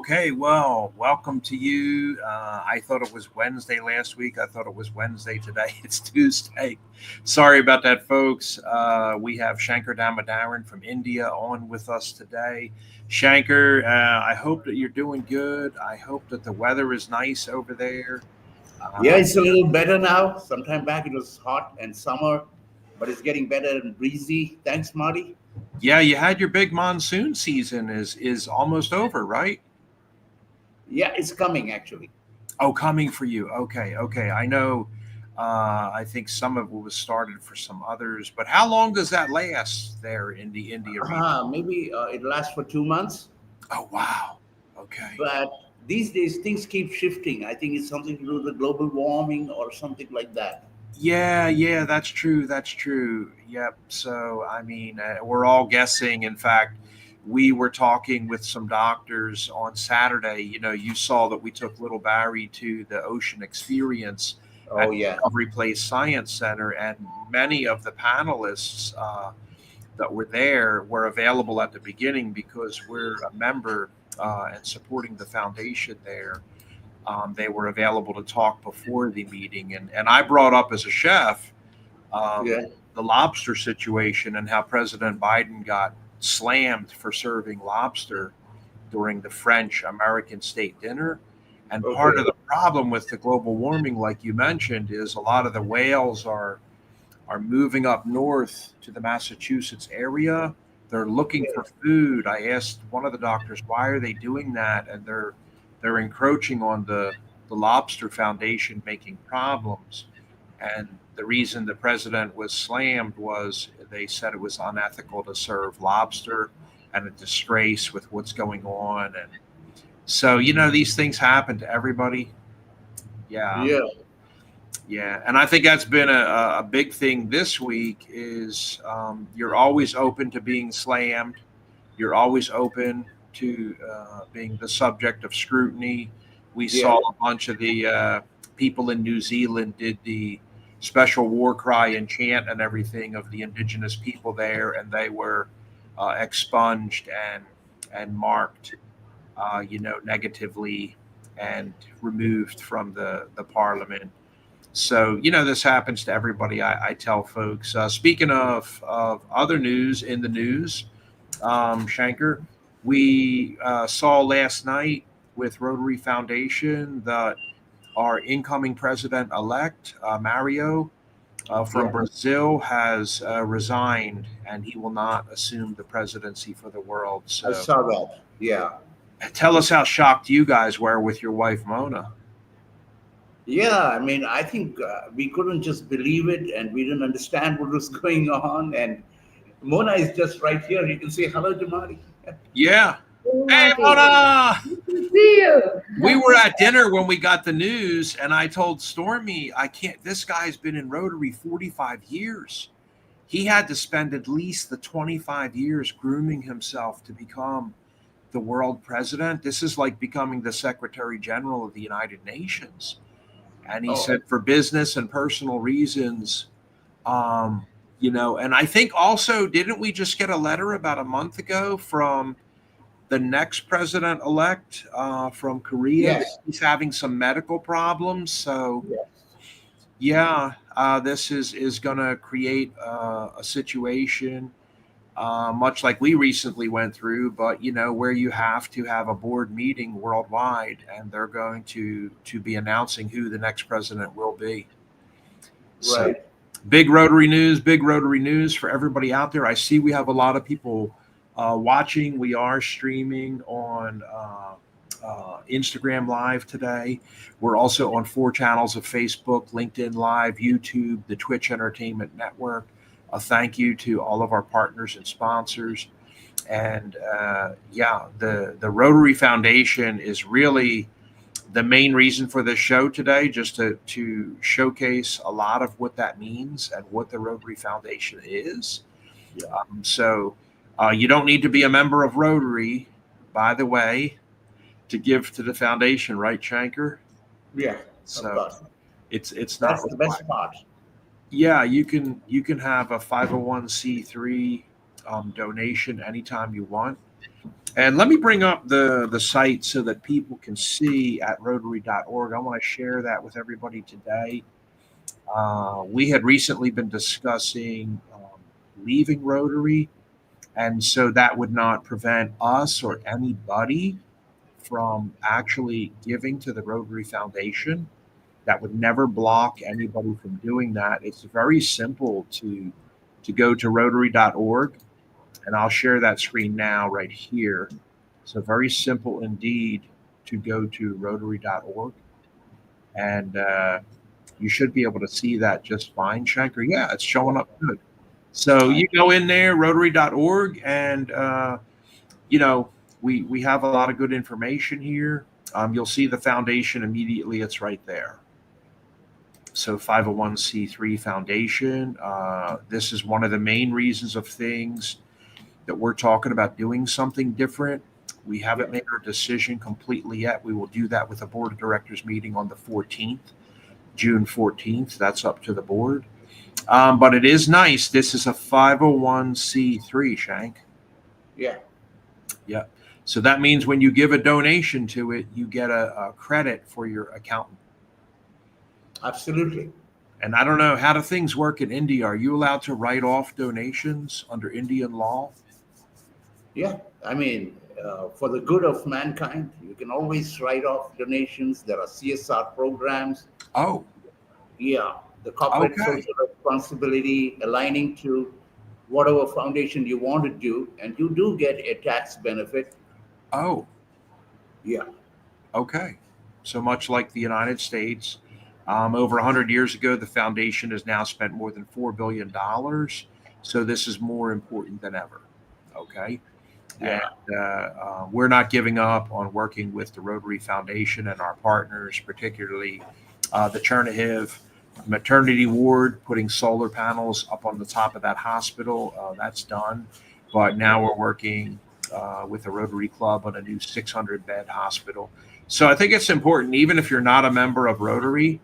Okay, well, welcome to you. I thought it was Wednesday last week. I thought it was Wednesday today. It's Tuesday. Sorry about that, folks. We have Shankar Damodharan from India on with us today. Shankar, I hope that you're doing good. I hope that the weather is nice over there. Yeah, Uh, it's a little better now. Sometime back it was hot and summer, but it's getting better and breezy. Thanks, Marty. yeah, you had your big monsoon season is almost over, right? Yeah, it's coming actually. Oh, coming for you. Okay, okay. I know. I think some of it was started for some others, but how long does that last there in the India region? Maybe it lasts for 2 months, Oh, wow. Okay. but these days things keep shifting. I think it's something to do with the global warming or something like that. Yeah, yeah, that's true. That's true. Yep. So, I mean, we're all guessing. In fact, we were talking with some doctors on Saturday. You know, you saw that we took little Barry to the Ocean Experience Oh at yeah, Discovery Place Science Center, and many of the panelists that were there were available at the beginning because we're a member and supporting the foundation there. They were available to talk before the meeting, and I brought up as a chef um, yeah. the lobster situation and how President Biden got slammed for serving lobster during the French American state dinner. And part Okay. of the problem with the global warming, like you mentioned, is a lot of the whales are moving up north to the Massachusetts area. They're looking Yeah. for food. I asked one of the doctors, why are they doing that? And they're encroaching on the Lobster Foundation, making problems. And the reason the president was slammed was they said it was unethical to serve lobster and a disgrace with what's going on. And so, you know, these things happen to everybody. Yeah. Yeah. Yeah, and I think that's been a big thing this week is you're always open to being slammed. You're always open to being the subject of scrutiny. We Yeah. saw a bunch of the people in New Zealand did the special war cry and chant and everything of the indigenous people there, and they were expunged and marked, negatively and removed from the parliament. So, you know, this happens to everybody. I tell folks. Speaking of other news in the news, Shankar, we saw last night with Rotary Foundation that our incoming president elect, Mario from Yeah. Brazil, has resigned and he will not assume the presidency for the world. I So, saw that. Yeah. tell us how shocked you guys were with your wife, Mona. Yeah, I mean, I think we couldn't just believe it and we didn't understand what was going on. And Mona is just right here. You can say hello to Marty. Yeah. Hey, Hey, Marty. Mona! Good to see you. We were at dinner when we got the news, and I told Stormy, I can't, this guy's been in Rotary 45 years. He had to spend at least the 25 years grooming himself to become the world president. This is like becoming the Secretary General of the United Nations. And he Oh, said, for business and personal reasons, um, and I think also, didn't we just get a letter about a month ago from the next president elect from Korea that yes. he's having some medical problems? So Yes. yeah, this is going to create a situation much like we recently went through, but where you have to have a board meeting worldwide, and they're going to be announcing who the next president will be. So Right. big Rotary news for everybody out there. I see we have a lot of people watching. We are streaming on Instagram Live today. We're also on 4 channels of Facebook, LinkedIn Live, YouTube, the Twitch Entertainment Network. A thank you to all of our partners and sponsors. And yeah, the Rotary Foundation is really the main reason for this show today, just to showcase a lot of what that means and what the Rotary Foundation is. Yeah. So you don't need to be a member of Rotary, by the way, to give to the foundation, right, Shankar? Yeah. Of So course. it's not That's the required. best part. Yeah, you can have a 501c3 donation anytime you want. And let me bring up the site so that people can see at rotary.org. I want to share that with everybody today. We had recently been discussing leaving Rotary, and so that would not prevent us or anybody from actually giving to the Rotary Foundation. That would never block anybody from doing that. It's very simple to go to rotary.org, and I'll share that screen now right here. So very simple indeed to go to rotary.org, and you should be able to see that just fine, Shanker. Yeah, it's showing up good. So you go in there, rotary.org, and we have a lot of good information here. You'll see the foundation immediately; it's right there. So 501c3 foundation. This is one of the main reasons of things that we're talking about doing something different. We haven't made our decision completely yet. We will do that with a board of directors meeting on the 14th, June 14th. That's up to the board. But it is nice. This is a 501c3, Shank. Yeah. Yeah. So that means when you give a donation to it, you get a credit for your accountant. Absolutely. And I don't know, how do things work in India? Are you allowed to write off donations under Indian law? Yeah. I mean, for the good of mankind, you can always write off donations. There are CSR programs. Oh, Yeah. The corporate okay. social responsibility aligning to whatever foundation you want to do, and you do get a tax benefit. Oh, Yeah. okay. So much like the United States, over 100 years ago, the foundation has now spent more than $4 billion. So this is more important than ever. Okay. And Yeah. we're not giving up on working with the Rotary Foundation and our partners, particularly the Chernihiv maternity ward, putting solar panels up on the top of that hospital. That's done. But now we're working with the Rotary Club on a new 600-bed hospital. So I think it's important, even if you're not a member of Rotary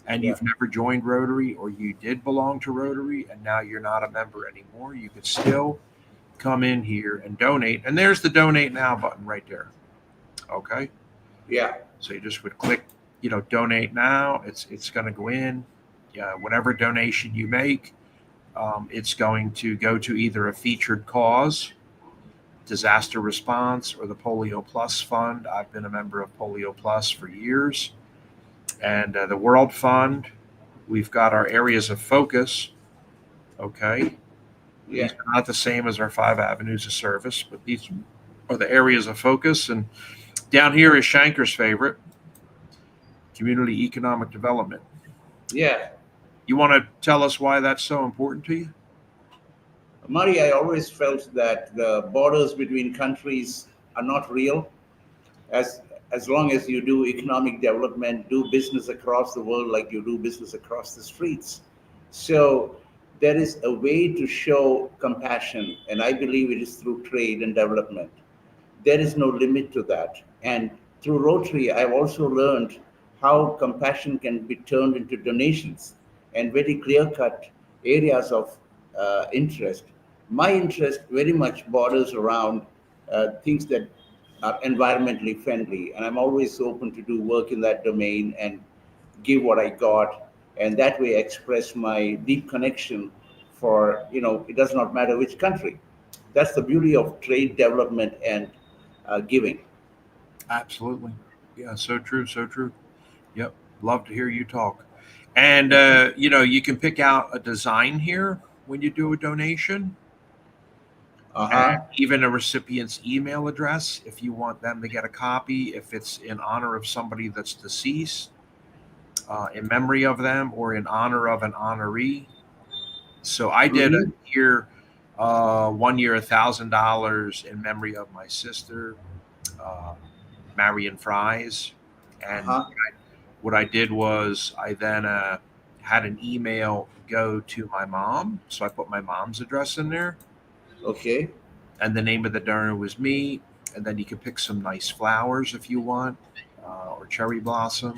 and Yeah. you've never joined Rotary, or you did belong to Rotary and now you're not a member anymore, you could still come in here and donate. And there's the donate now button right there. Okay. Yeah. So you just would click, donate now. It's going to go in. Whatever donation you make, it's going to go to either a featured cause, disaster response, or the Polio Plus Fund. I've been a member of Polio Plus for years. And the World Fund, we've got our areas of focus. Okay. Yeah. These are not the same as our 5 avenues of service, but these are the areas of focus. And down here is Shanker's favorite, community economic development. Yeah. You want to tell us why that's so important to you? Mari, I always felt that the borders between countries are not real. As long as you do economic development, do business across the world like you do business across the streets. So there is a way to show compassion, and I believe it is through trade and development. There is no limit to that. And through Rotary, I've also learned how compassion can be turned into donations and very clear cut areas of interest. My interest very much borders around things that are environmentally friendly, and I'm always open to do work in that domain and give what I got, and that way express my deep connection for, it does not matter which country. That's the beauty of trade development and giving. Absolutely. Yeah, so true, so true. Yep. Love to hear you talk. And, you can pick out a design here when you do a donation, and Uh-huh. even a recipient's email address if you want them to get a copy, if it's in honor of somebody that's deceased, in memory of them, or in honor of an honoree. So I did a Hmm. year, 1 year, $1,000 in memory of my sister, uh, Marion Fries. And Uh-huh. what I did was I then had an email go to my mom. So I put my mom's address in there, Okay. and the name of the donor was me. And then you can pick some nice flowers if you want, or cherry blossom,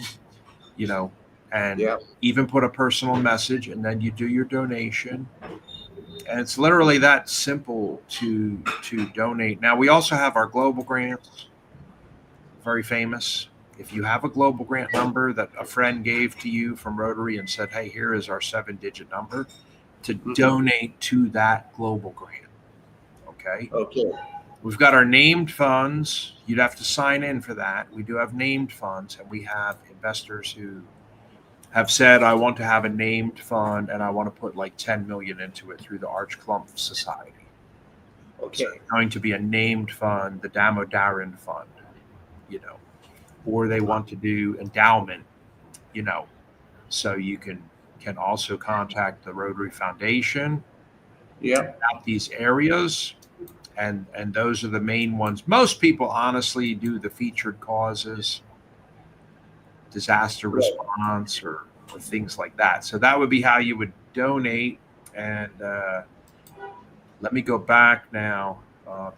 you know, and Yeah. even put a personal message. And then you do your donation. And it's literally that simple to donate. Now we also have our global grants, very famous. If you have a global grant number that a friend gave to you from Rotary and said, hey, here is our 7-digit number to donate to that global grant. Okay. Okay. We've got our named funds. You'd have to sign in for that. We do have named funds, and we have investors who have said, I want to have a named fund and I want to put like 10 million into it through the Arch Clump Society. Okay. So it's going to be a named fund, the Damodaran Fund, or they want to do endowment, so you can also contact the Rotary Foundation. Yeah. About these areas. And those are the main ones. Most people honestly do the featured causes, disaster response, or things like that. So that would be how you would donate. And let me go back now,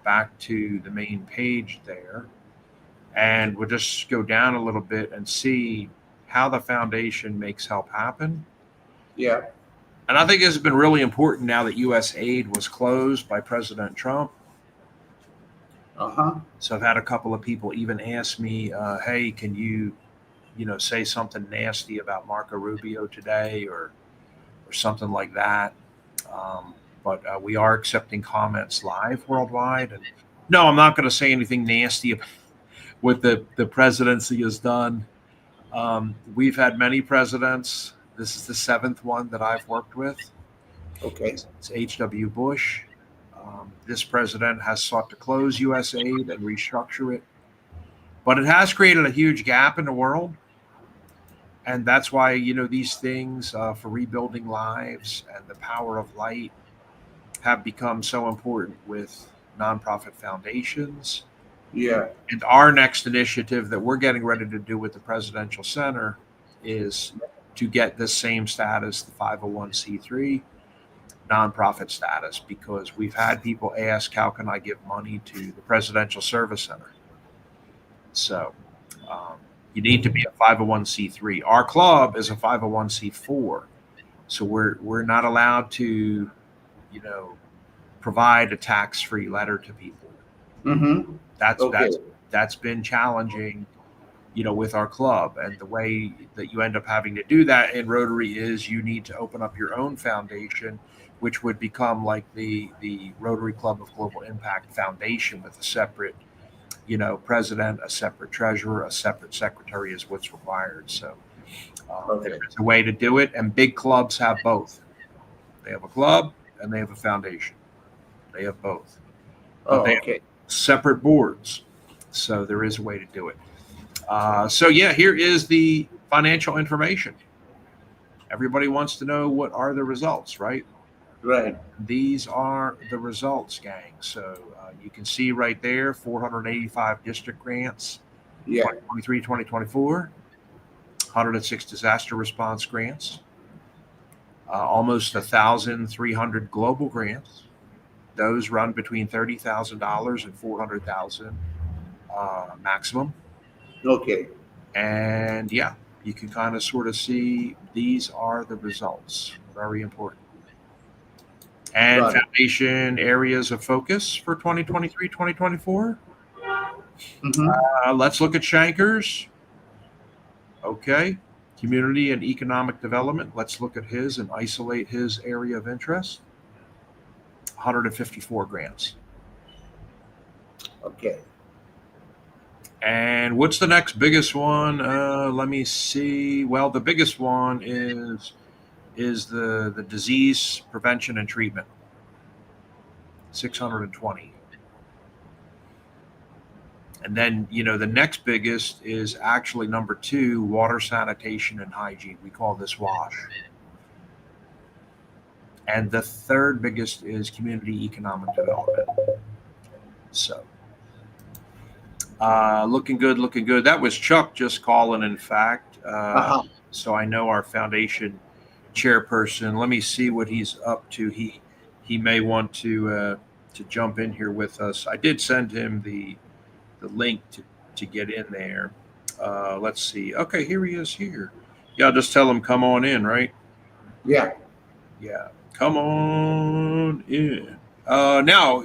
back to the main page there. And we'll just go down a little bit and see how the foundation makes help happen. Yeah. And I think this has been really important now that U.S. aid was closed by President Trump. So I've had a couple of people even ask me, hey, can you say something nasty about Marco Rubio today or something like that. But we are accepting comments live worldwide. And no, I'm not going to say anything nasty about what the presidency has done. We've had many presidents. This is the 7th one that I've worked with. Okay. It's H.W. Bush. This president has sought to close U.S. aid and restructure it. But it has created a huge gap in the world. And that's why, these things for rebuilding lives and the power of light have become so important with nonprofit foundations. Yeah. And our next initiative that we're getting ready to do with the Presidential Center is to get this same status, the 501c3 nonprofit status, because we've had people ask, how can I give money to the Presidential Service Center? So you need to be a 501c3. Our club is a 501c4. So we're not allowed to, provide a tax-free letter to people. Mm-hmm. That's been challenging, with our club. And the way that you end up having to do that in Rotary is you need to open up your own foundation, which would become like the Rotary Club of Global Impact Foundation with a separate, president, a separate treasurer, a separate secretary is what's required. So there's a way to do it. And big clubs have both. They have a club and they have a foundation. They have both. They have separate boards. So there is a way to do it. So here is the financial information. Everybody wants to know what are the results, right? Right. These are the results, gang. So you can see right there, 485 district grants, 2023, 2024, 106 disaster response grants, almost 1,300 global grants. Those run between $30,000 and $400,000 maximum. Okay. And you can kind of sort of see these are the results. Very important. And foundation areas of focus for 2023, 2024. Let's look at Shanker's. Okay. Community and economic development. Let's look at his and isolate his area of interest. 154 grants. Okay. And what's the next biggest one? Let me see. Well, the biggest one is the disease prevention and treatment. 620. And then, the next biggest is actually number 2, water, sanitation, and hygiene. We call this WASH. And the third biggest is community economic development. So, looking good, looking good. That was Chuck just calling, in fact. So I know our foundation chairperson. Let me see what he's up to. He may want to jump in here with us. I did send him the link to get in there. Let's see. Okay, here he is here. Yeah, I'll just tell him come on in, right? Yeah. Come on in. Now,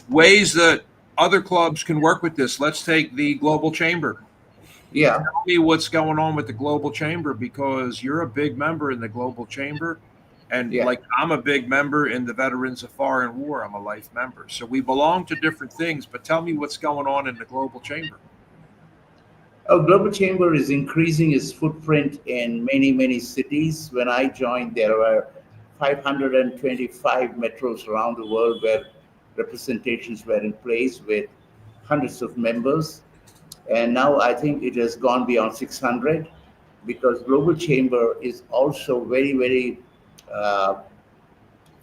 ways that other clubs can work with this. Let's take the Global Chamber. Yeah, Tell me what's going on with the Global Chamber, because you're a big member in the Global Chamber. And yeah. like I'm a big member in the Veterans of Foreign War. I'm a life member. So we belong to different things, but tell me what's going on in the Global Chamber. Our Global Chamber is increasing its footprint in many, many cities. When I joined, there were 525 metros around the world where representations were in place with hundreds of members. And now I think it has gone beyond 600, because Global Chamber is also very, very uh,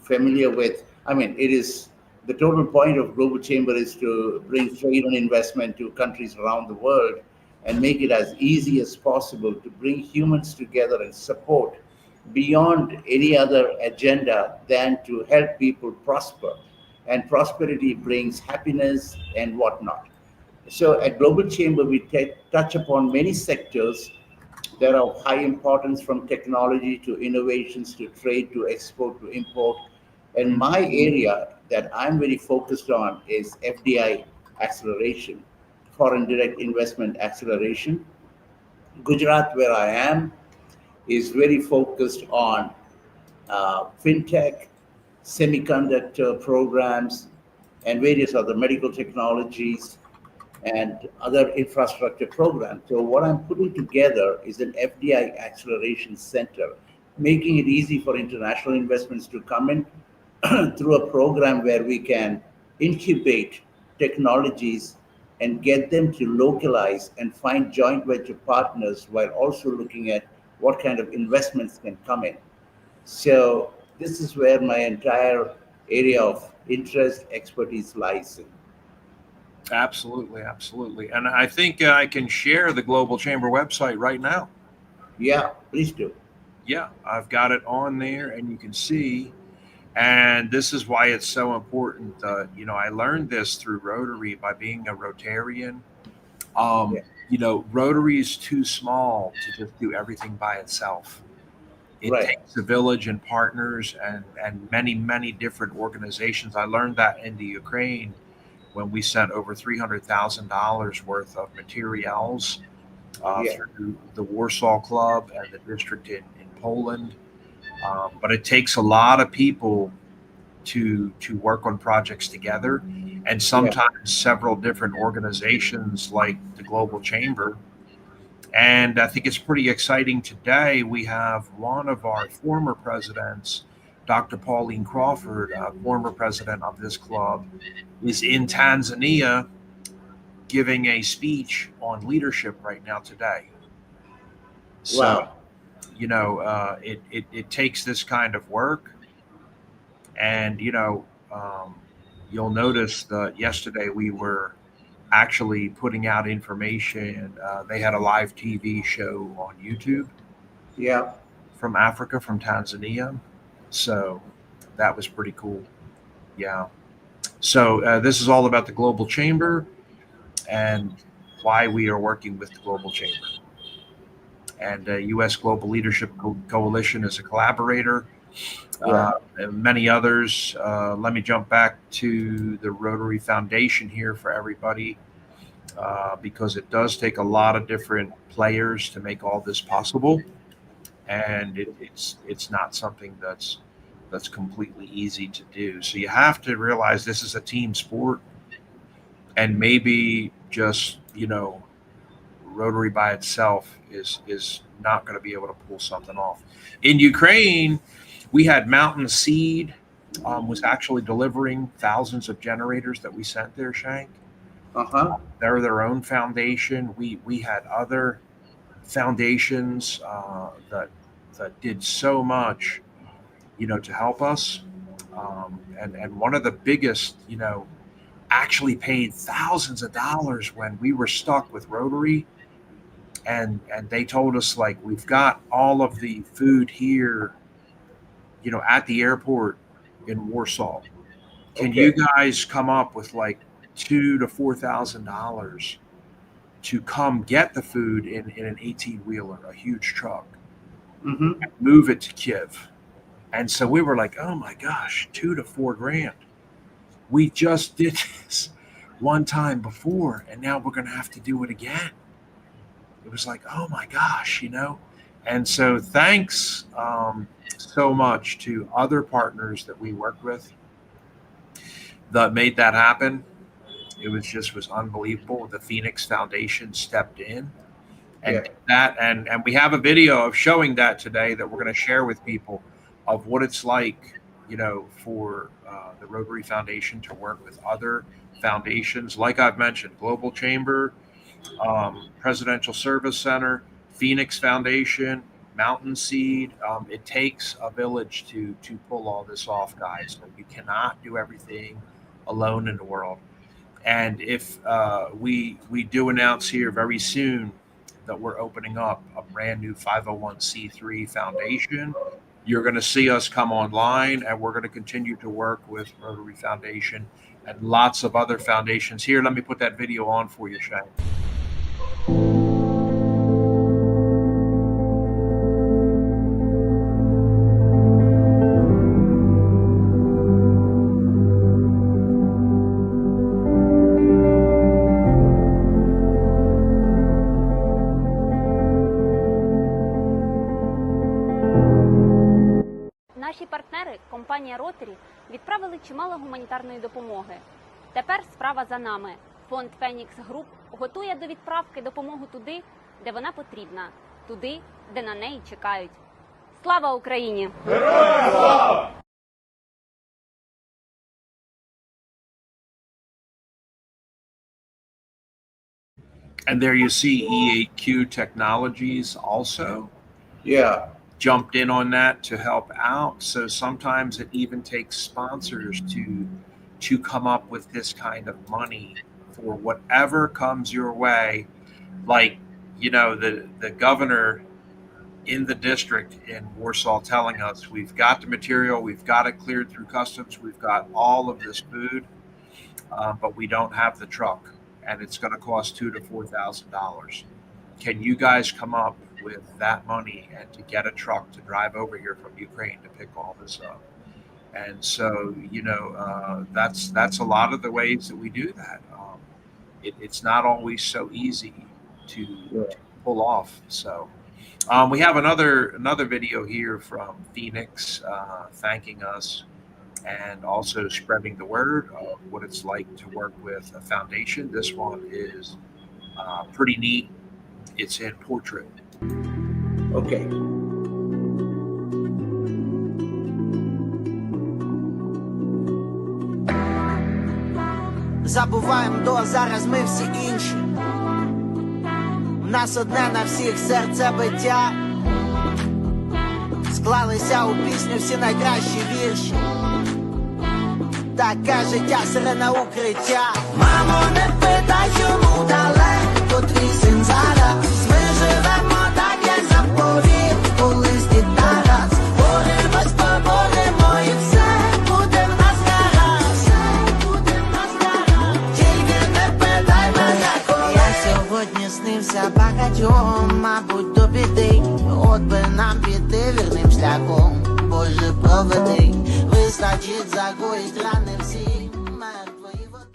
familiar with. I mean, it is the total point of Global Chamber is to bring trade and investment to countries around the world and make it as easy as possible to bring humans together and support beyond any other agenda than to help people prosper. And prosperity brings happiness and whatnot. So at Global Chamber, we touch upon many sectors that are of high importance, from technology to innovations to trade to export to import. And Mhm. my area that I'm very focused on is FDI acceleration, foreign direct investment acceleration. Gujarat, where I am, is very focused on fintech, semiconductor programs, and various other medical technologies and other infrastructure programs. So what I'm putting together is an FDI acceleration center, making it easy for international investments to come in through a program where we can incubate technologies and get them to localize and find joint venture partners, while also looking at what kind of investments can come in. So this is where my entire area of interest expertise lies in. Absolutely, absolutely. And I think I can share the Global Chamber website right now. Yeah, please do. Yeah, I've got it on there, and you can see. And this is why it's so important. I learned this through Rotary by being a Rotarian. Yeah, Rotary is too small to just do everything by itself. It right. takes a village and partners and many, many different organizations. I learned that in the Ukraine when we sent over $300,000 worth of materials Yeah, through the Warsaw Club and the district in Poland. But it takes a lot of people to work on projects together, and yeah, sometimes several different organizations like the Global Chamber. And I think it's pretty exciting today. We have one of our former presidents, Dr. Pauline Crawford, former president of this club, is in Tanzania giving a speech on leadership right now today. So, wow. it takes this kind of work. And, you'll notice that yesterday we were actually putting out information. They had a live TV show on YouTube Yeah, from Africa, from Tanzania. So that was pretty cool. Yeah. So this is all about the Global Chamber and why we are working with the Global Chamber. And U.S. Global Leadership Coalition is a collaborator. yeah, And many others. Let me jump back to the Rotary Foundation here for everybody, because it does take a lot of different players to make all this possible, and it's not something that's completely easy to do. So you have to realize this is a team sport, and maybe just Rotary by itself is not going to be able to pull something off. In Ukraine, we had Mountain Seed was actually delivering thousands of generators that we sent there, Shank. uh-huh. They're their own foundation. We had other foundations that did so much, to help us. And one of the biggest, actually paid thousands of dollars when we were stuck with Rotary, and they told us, like, we've got all of the food here, at the airport in Warsaw. Can you Okay. guys come up with like $2,000 to $4,000 to come get the food in an 18 wheeler, a huge truck, Mm-hmm. move it to Kiev? And so we were like, oh my gosh, $2 to $4 grand. We just did this one time before, and now we're going to have to do it again. It was like, oh my gosh, And so thanks so much to other partners that we worked with that made that happen. It was unbelievable. The Phoenix Foundation stepped in and and we have a video of showing that today that we're going to share with people of what it's like, for the Rotary Foundation to work with other foundations. Like I've mentioned, Global Chamber, Presidential Service Center, Phoenix Foundation, Mountain Seed. It takes a village to pull all this off, guys. You cannot do everything alone in the world. And if we do announce here very soon that we're opening up a brand new 501c3 foundation, you're going to see us come online, and we're going to continue to work with Rotary Foundation and lots of other foundations. Here, let me put that video on for you, Shane. Наші партнери, компанія Rotary, відправили чимало гуманітарної допомоги. Тепер справа за нами. Фонд Фенікс Груп готує до відправки допомогу туди, де вона потрібна, туди, де на неї чекають. Слава Україні! Героям слава! And there you see EAQ Technologies also. Yeah. Jumped in on that to help out. So sometimes it even takes sponsors to come up with this kind of money for whatever comes your way. Like, the governor in the district in Warsaw telling us, we've got the material, we've got it cleared through customs, we've got all of this food, but we don't have the truck, and it's going to cost $2,000 to $4,000. Can you guys come up with that money and to get a truck to drive over here from Ukraine to pick all this up? And so, that's a lot of the ways that we do that. It's not always so easy to pull off. So we have another video here from Phoenix thanking us and also spreading the word of what it's like to work with a foundation. This one is pretty neat. It's in portrait. Okay. Забуваємо до, зараз ми всі інші. У нас одне на всіх серцебиття. Склалися у пісню всі найкращі вірші. Таке життя, сирена укриття. Мамо, не питай, чому далеко твій син зараз. Ми живемо так, як заповів колись дід Тарас. Боремось, поборемо і все буде в нас гаразд. Все буде в нас гаразд. Тільки не питай мене, коли. Я сьогодні снився багатьом, мабуть, до біди. От би нам піти вірним шляхом. Боже, проведи, вистачить загоїть рани всі мертвої води.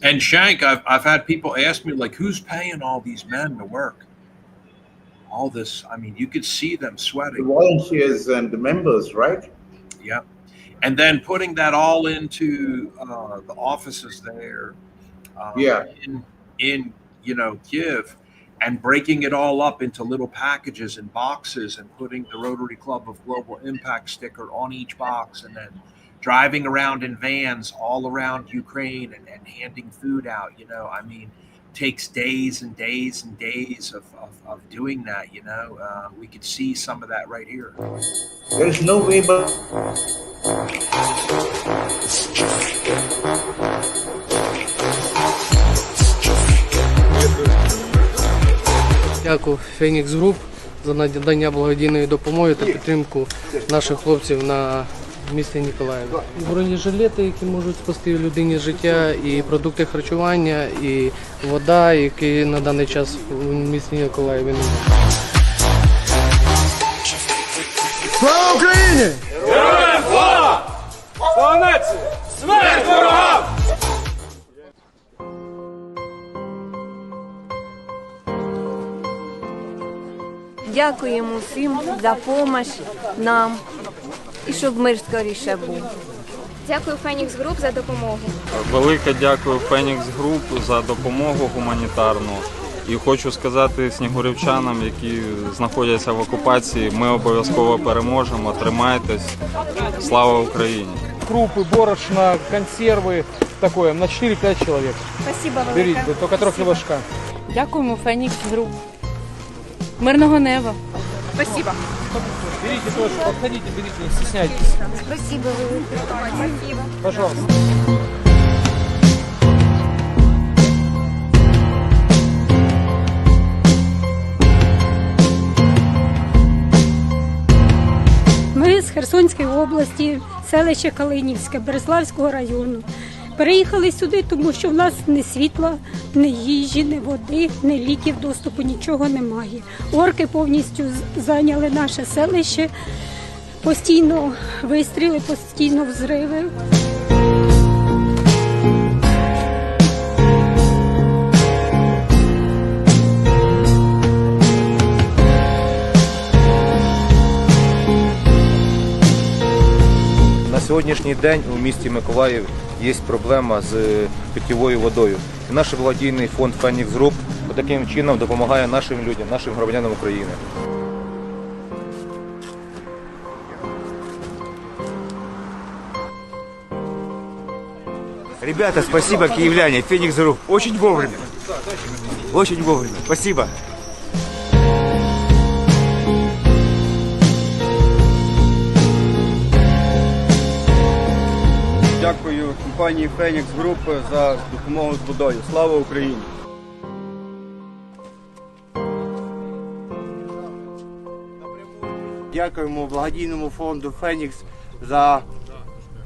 And Shank, I've had people ask me, like, who's paying all these men to work? All this, I mean, you could see them The sweating. volunteers and the members, right? Yeah. And then putting that all into the offices there in Kiev, and breaking it all up into little packages and boxes and putting the Rotary Club of Global Impact sticker on each box, and then driving around in vans all around Ukraine and handing food out. I mean, takes days and days and days of doing that. We could see some of that right here. There is no way but Дякую Фенікс Груп за надання благодійної допомоги та підтримку наших хлопців на місті Ніколаєві. Бронежилети, які можуть спасти людині життя, і продукти харчування, і вода, які на даний час у місті Ніколаєві немає. Слава Україні! Героям слава! Слава нації! Смерть ворогам! Дякуємо всім за допомогу нам і щоб мир скоріше був. Дякую Фенікс Груп за допомогу. Велике дякую Фенікс Груп за допомогу гуманітарну. І хочу сказати снігурівчанам, які знаходяться в окупації, ми обов'язково переможемо, тримайтесь. Слава Україні! Крупы, борошна, консервы, такое, на 4-5 человек. Спасибо велике. Берите, только трохи важка. Дякуємо Фенікс Груп. Мирного неба. Спасибо. Берите тоже, подходите, берите, не стесняйтесь. Спасибо велике. Спасибо. Пожалуйста. Ми з Херсонської області, селище Калинівське, Береславського району. Переїхали сюди, тому що в нас ні світла, ні їжі, ні води, ні ліків, доступу, нічого немає. Орки повністю зайняли наше селище, постійно вистріли, постійно взриви. На сьогоднішній день у місті Миколаїв є проблема з питьовою водою. І наш благодійний фонд Фенікс Груп таким чином допомагає нашим людям, нашим громадянам України. Ребята, спасибо, киевляне, Феникс Груп. Очень вовремя. Очень вовремя. Спасибо. Дякую компанії Фенікс Груп за допомогу з водою. Слава Україні! Дякуємо благодійному фонду Фенікс за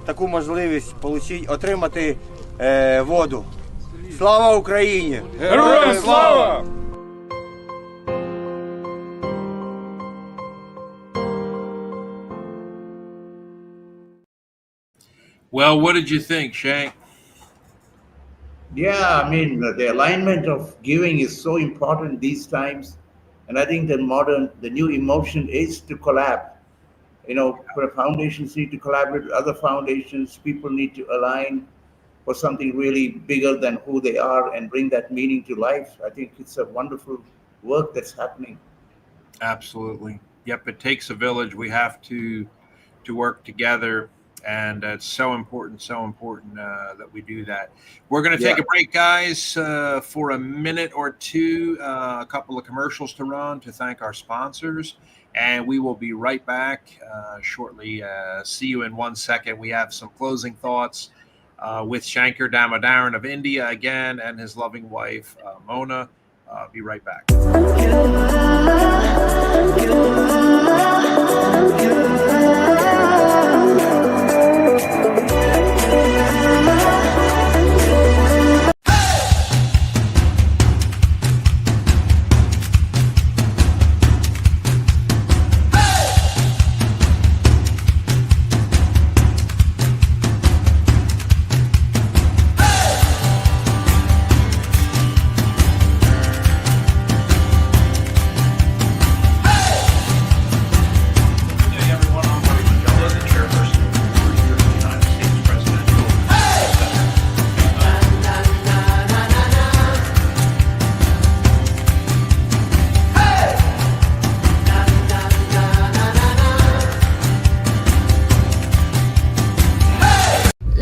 таку можливість отримати воду. Слава Україні! Героям слава! Well, what did you think, Shank? Yeah, I mean, the alignment of giving is so important these times. And I think the new emotion is to collab. You know, foundations need to collaborate with other foundations. People need to align for something really bigger than who they are and bring that meaning to life. I think it's a wonderful work that's happening. Absolutely. Yep, it takes a village. We have to work together. And it's so important that we do that. We're going to take a break, guys, for a minute or two, a couple of commercials to run to thank our sponsors. And we will be right back shortly. See you in 1 second. We have some closing thoughts with Shankar Damodaran of India again and his loving wife, Mona. Be right back.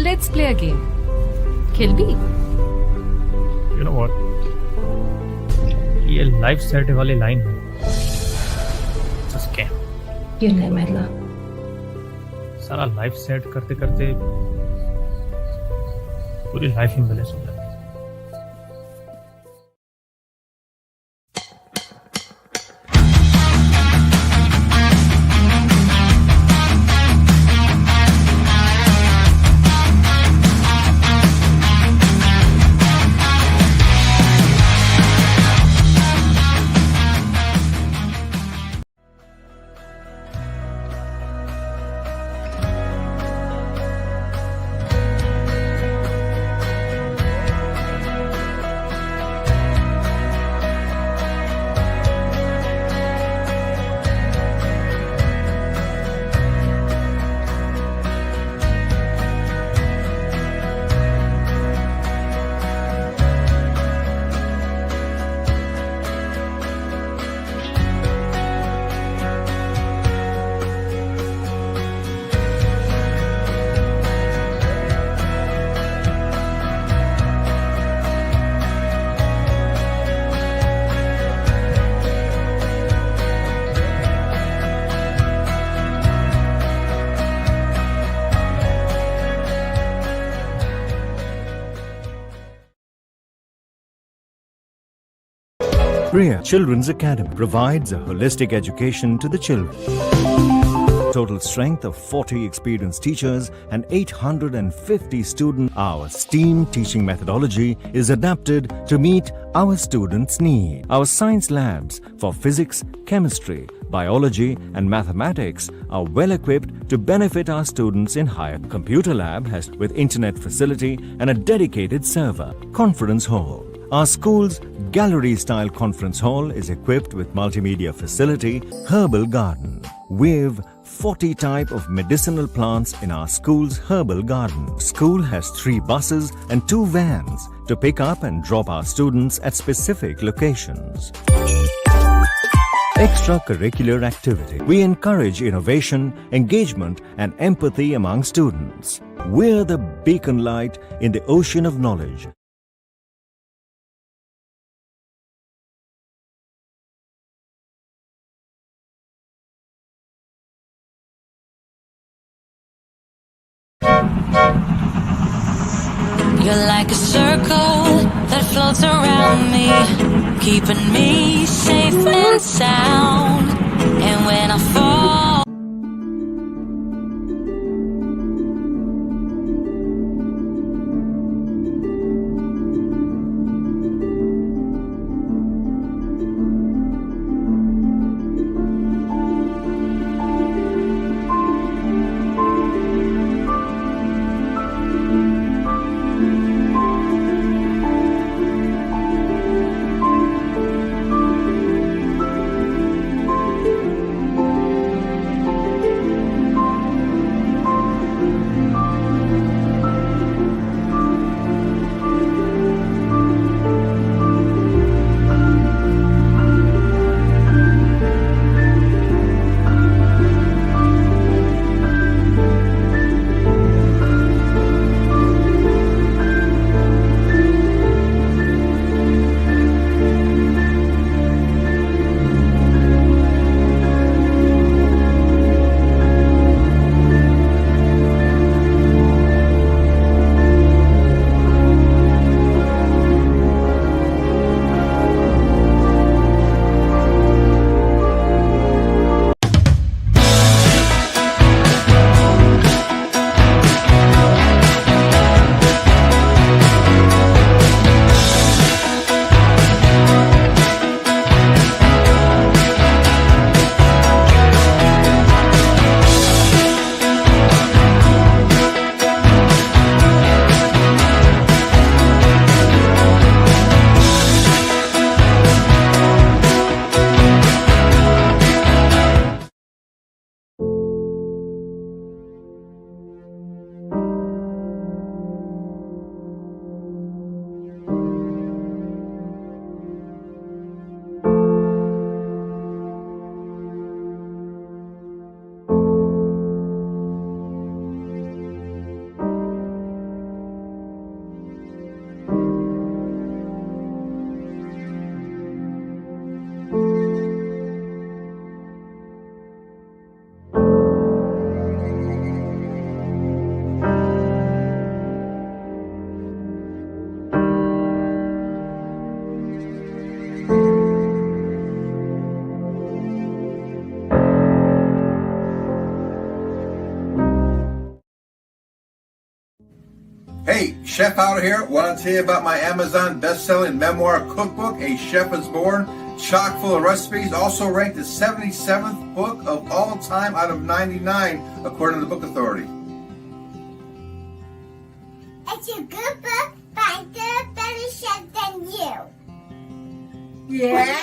Let's play a game. खेल भी? You know what? ये life set वाली line है. Just scam. You know my love. सारा life set करते करते पूरी life ही मिले हो जाती है. Priya Children's Academy provides a holistic education to the children. Total strength of 40 experienced teachers and 850 student hours. STEAM teaching methodology is adapted to meet our students' needs. Our science labs for physics, chemistry, biology and mathematics are well equipped to benefit our students in higher. Computer lab has with internet facility and a dedicated server. Conference hall. Our school's gallery-style conference hall is equipped with multimedia facility, herbal garden. We've 40 type of medicinal plants in our school's herbal garden. School has 3 buses and 2 vans to pick up and drop our students at specific locations. Extracurricular activity. We encourage innovation, engagement and empathy among students. We're the beacon light in the ocean of knowledge. You're like a circle that floats around me, keeping me safe and sound. And when I fall, Hey, Chef out here. Want to tell you about my Amazon best-selling memoir cookbook, A Chef is Born, chock full of recipes, also ranked the 77th book of all time out of 99, according to the Book Authority. It's a good book, but I'm a better chef than you. Yeah.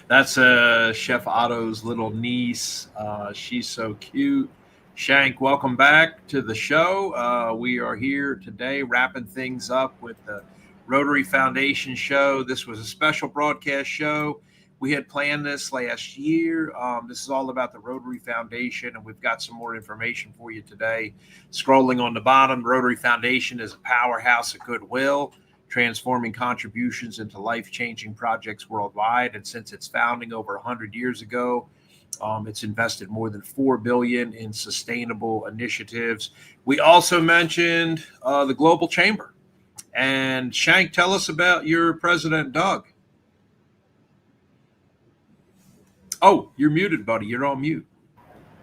That's Chef Otto's little niece. She's so cute. Shank, welcome back to the show. We are here today wrapping things up with the Rotary Foundation show. This was a special broadcast show. We had planned this last year. This is all about the Rotary Foundation, and we've got some more information for you today. Scrolling on the bottom, Rotary Foundation is a powerhouse at goodwill, transforming contributions into life-changing projects worldwide. And since its founding over 100 years ago, it's invested more than $4 billion in sustainable initiatives. We also mentioned the Global Chamber. And Shank, tell us about your president, Doug. Oh, you're muted, buddy. You're on mute.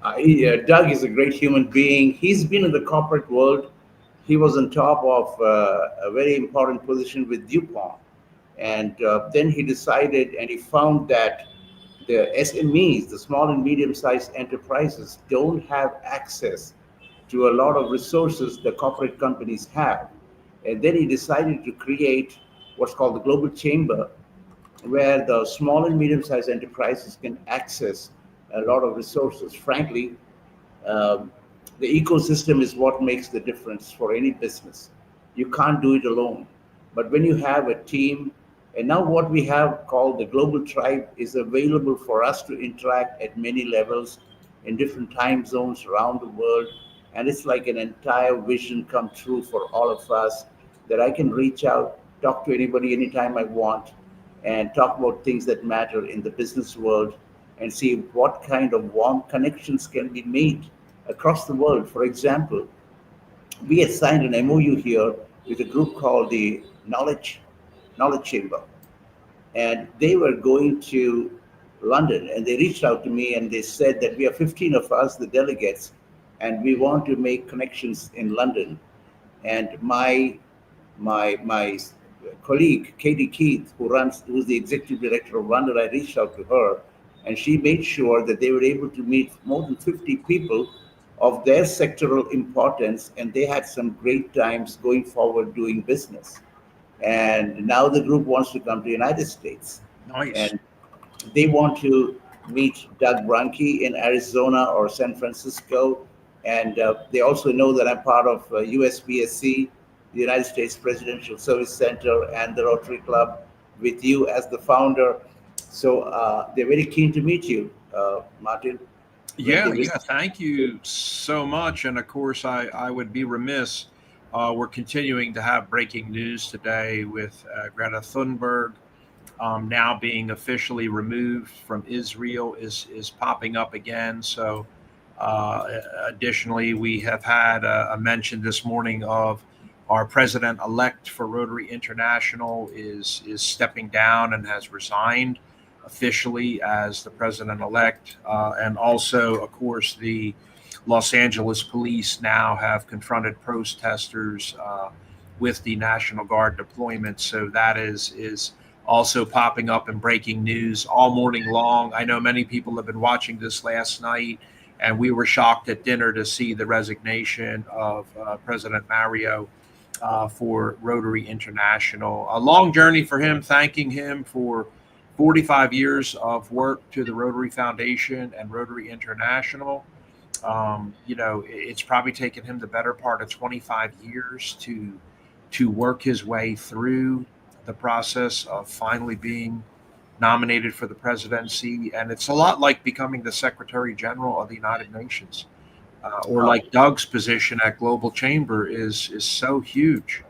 Doug is a great human being. He's been in the corporate world. He was on top of a very important position with DuPont. And then he decided and he found that the SMEs, the small and medium-sized enterprises, don't have access to a lot of resources the corporate companies have. And then he decided to create what's called the Global Chamber, where the small and medium-sized enterprises can access a lot of resources. Frankly, um, the ecosystem is what makes the difference for any business. You can't do it alone. But when you have a team, and now what we have called the global tribe is available for us to interact at many levels in different time zones around the world. And it's like an entire vision come true for all of us, that I can reach out, talk to anybody anytime I want, and talk about things that matter in the business world and see what kind of warm connections can be made across the world. For example, we had signed an MOU here with a group called the Knowledge Chamber, and they were going to London, and they reached out to me and they said that we are 15 of us, the delegates, and we want to make connections in London. And my colleague Katie Keith, who's the executive director of London, I reached out to her, and she made sure that they were able to meet more than 50 people of their sectoral importance, and they had some great times going forward doing business. And now the group wants to come to the United States. Nice. And they want to meet Doug Brunke in Arizona or San Francisco. And they also know that I'm part of USPSC, the United States Presidential Service Center, and the Rotary Club with you as the founder. So they're very keen to meet you, Martin. Yeah, thank you so much. And of course, I would be remiss. We're continuing to have breaking news today with Greta Thunberg now being officially removed from Israel is popping up again. So additionally, we have had a mention this morning of our president-elect for Rotary International is stepping down and has resigned officially as the president-elect. And also, of course, the Los Angeles police now have confronted protesters with the National Guard deployment. So that is also popping up in breaking news all morning long. I know many people have been watching this last night, and we were shocked at dinner to see the resignation of President Mario for Rotary International. A long journey for him, thanking him for 45 years of work to the Rotary Foundation and Rotary International. It's probably taken him the better part of 25 years to work his way through the process of finally being nominated for the presidency. And it's a lot like becoming the Secretary General of the United Nations, or like Doug's position at Global Chamber is so huge,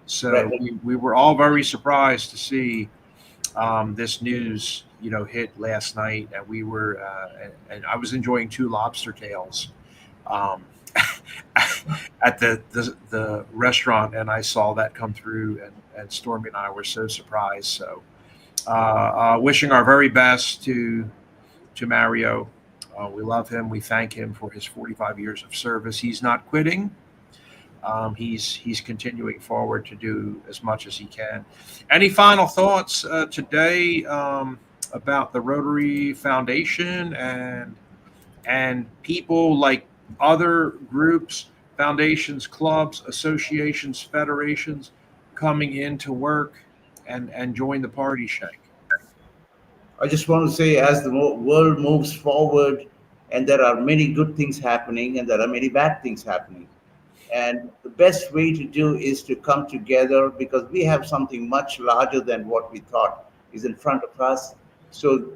So Right. we were all very surprised to see this news, hit last night, and we were, and I was enjoying two lobster tails at the restaurant, and I saw that come through, and Stormy and I were so surprised. So, wishing our very best to Mario. We love him. We thank him for his 45 years of service. He's not quitting. He's continuing forward to do as much as he can. Any final thoughts today about the Rotary Foundation and people like other groups, foundations, clubs, associations, federations coming in to work and join the party, Shank? I just want to say, as the world moves forward, and there are many good things happening, and there are many bad things happening. And the best way to do is to come together, because we have something much larger than what we thought is in front of us. So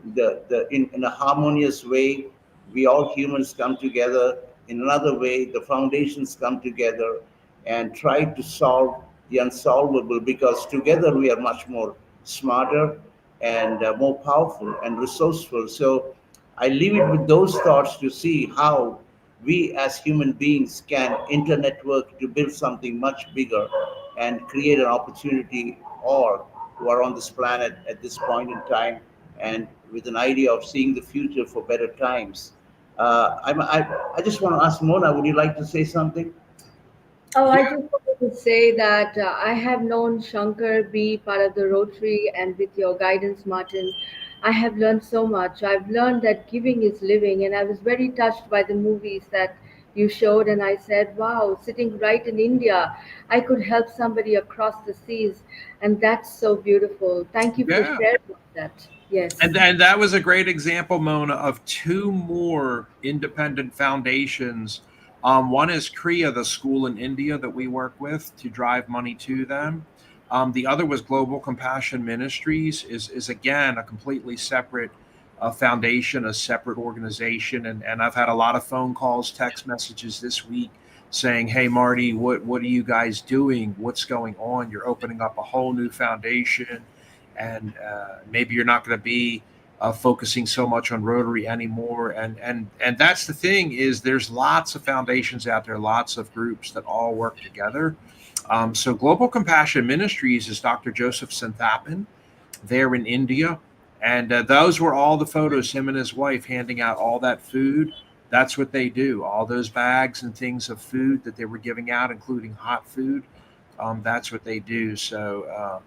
in a harmonious way, we all humans come together. In another way, the foundations come together and try to solve the unsolvable, because together we are much more smarter and more powerful and resourceful. So I leave it with those thoughts to see how we as human beings can internetwork to build something much bigger and create an opportunity, all who are on this planet at this point in time, and with an idea of seeing the future for better times. I just want to ask Mona, would you like to say something? Oh, I just wanted to say that I have known Shankar be part of the Rotary, and with your guidance, Martin, I have learned so much. I've learned that giving is living, and I was very touched by the movies that you showed, and I said, wow, sitting right in India, I could help somebody across the seas, and that's so beautiful. Thank you for sharing that. Yes. And that was a great example, Mona, of two more independent foundations. One is Kriya, the school in India that we work with to drive money to them. The other was Global Compassion Ministries, is again a completely separate foundation, a separate organization. And I've had a lot of phone calls, text messages this week saying, hey, Marty, what are you guys doing? What's going on? You're opening up a whole new foundation. And maybe you're not going to be focusing so much on Rotary anymore. And that's the thing, is there's lots of foundations out there, lots of groups that all work together. So Global Compassion Ministries is Dr. Joseph Santhapan there in India. And those were all the photos, him and his wife handing out all that food. That's what they do. All those bags and things of food that they were giving out, including hot food. That's what they do. So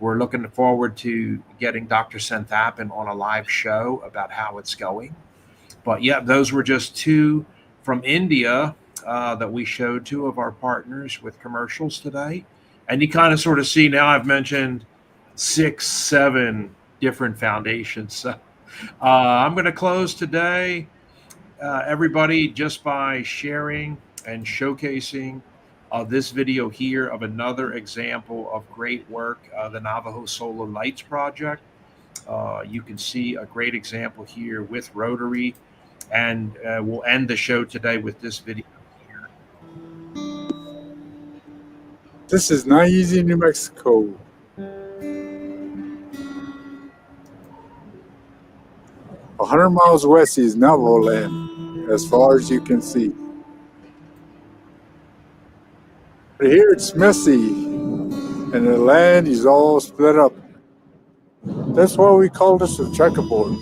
we're looking forward to getting Dr. Santhapan on a live show about how it's going. But yeah, those were just two from India that we showed, two of our partners with commercials today. And you kind of sort of see now I've mentioned 6, 7 different foundations. So I'm going to close today, everybody, just by sharing and showcasing this video here of another example of great work, the Navajo Solar Lights Project. You can see a great example here with Rotary, and we'll end the show today with this video here. This is not easy, New Mexico. 100 miles west is Navajo land, as far as you can see. But here it's messy, and the land is all split up. That's why we call this a checkerboard.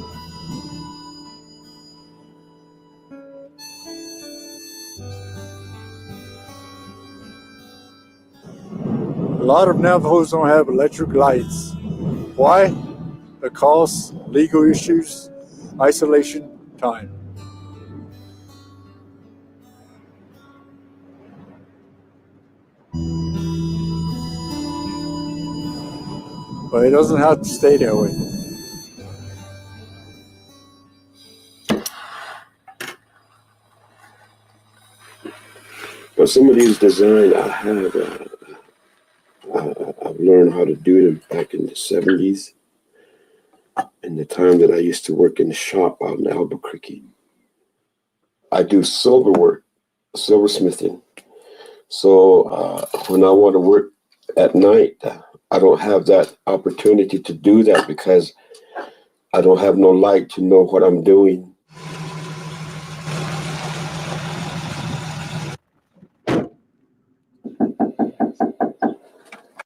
A lot of Navajos don't have electric lights. Why? The cost, legal issues, isolation, time. But it doesn't have to stay that way. Well, some of these designs I've learned how to do them back in the 70s, in the time that I used to work in the shop out in Albuquerque. I do silver work, silversmithing. So when I want to work at night, I don't have that opportunity to do that because I don't have no light to know what I'm doing.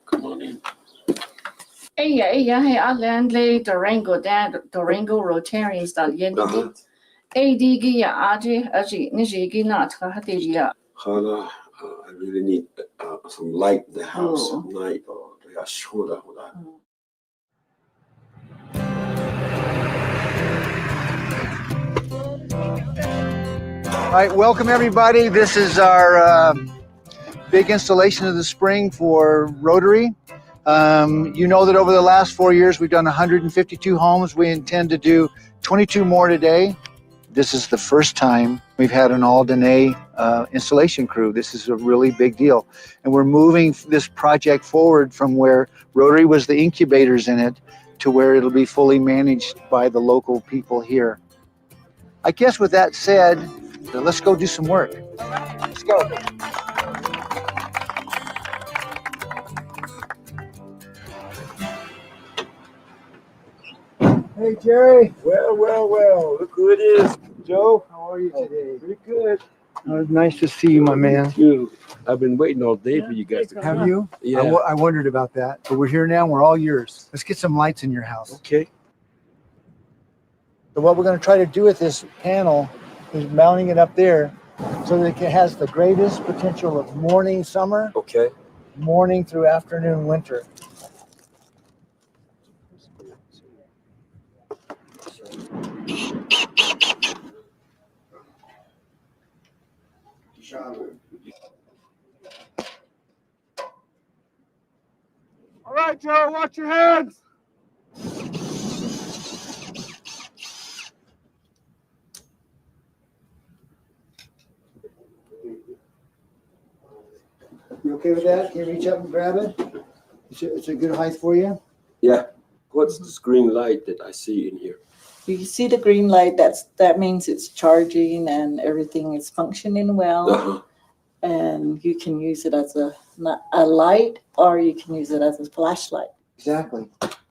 Come on in. Hey, Alan lay Durango Rotarians that Yendy. AD Aji Nijigi not Hadidia. Hala, I really need some light in the house at night. All right, welcome everybody. This is our big installation of the spring for Rotary. You know that over the last 4 years we've done 152 homes. We intend to do 22 more today. This is the first time we've had an all-Dene installation crew. This is a really big deal. And we're moving this project forward from where Rotary was the incubators in it to where it'll be fully managed by the local people here. I guess with that said, let's go do some work. Let's go. Hey, Jerry. Well. Look who it is. Joe, how are you today? Pretty good. Nice to see you, my man. You. I've been waiting all day for you guys to come. Have you? Yeah. I wondered about that, but we're here now. We're all yours. Let's get some lights in your house. Okay. So what we're going to try to do with this panel is mounting it up there so that it has the greatest potential of morning summer, Okay. morning through afternoon winter. All right, Joe, watch your hands. You okay with that? Can you reach up and grab it? It's a good height for you? Yeah. What's this green light that I see in here? You see the green light, that means it's charging and everything is functioning well. And you can use it as a light, or you can use it as a flashlight. Exactly.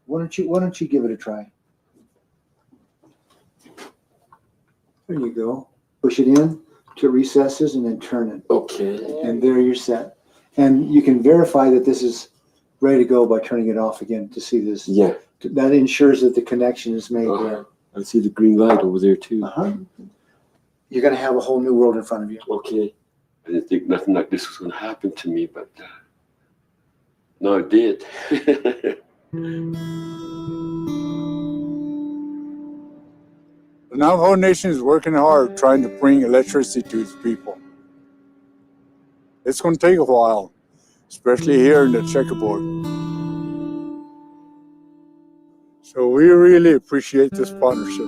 Why don't you give it a try? There you go. Push it in to recesses and then turn it. Okay. And there you're set. And you can verify that this is ready to go by turning it off again to see this. Yeah. That ensures that the connection is made there. I see the green light over there too. You're going to have a whole new world in front of you. Okay. I didn't think nothing like this was going to happen to me, but no, it did. The Navajo Nation is working hard trying to bring electricity to its people. It's going to take a while, especially here in the checkerboard. So we really appreciate this partnership.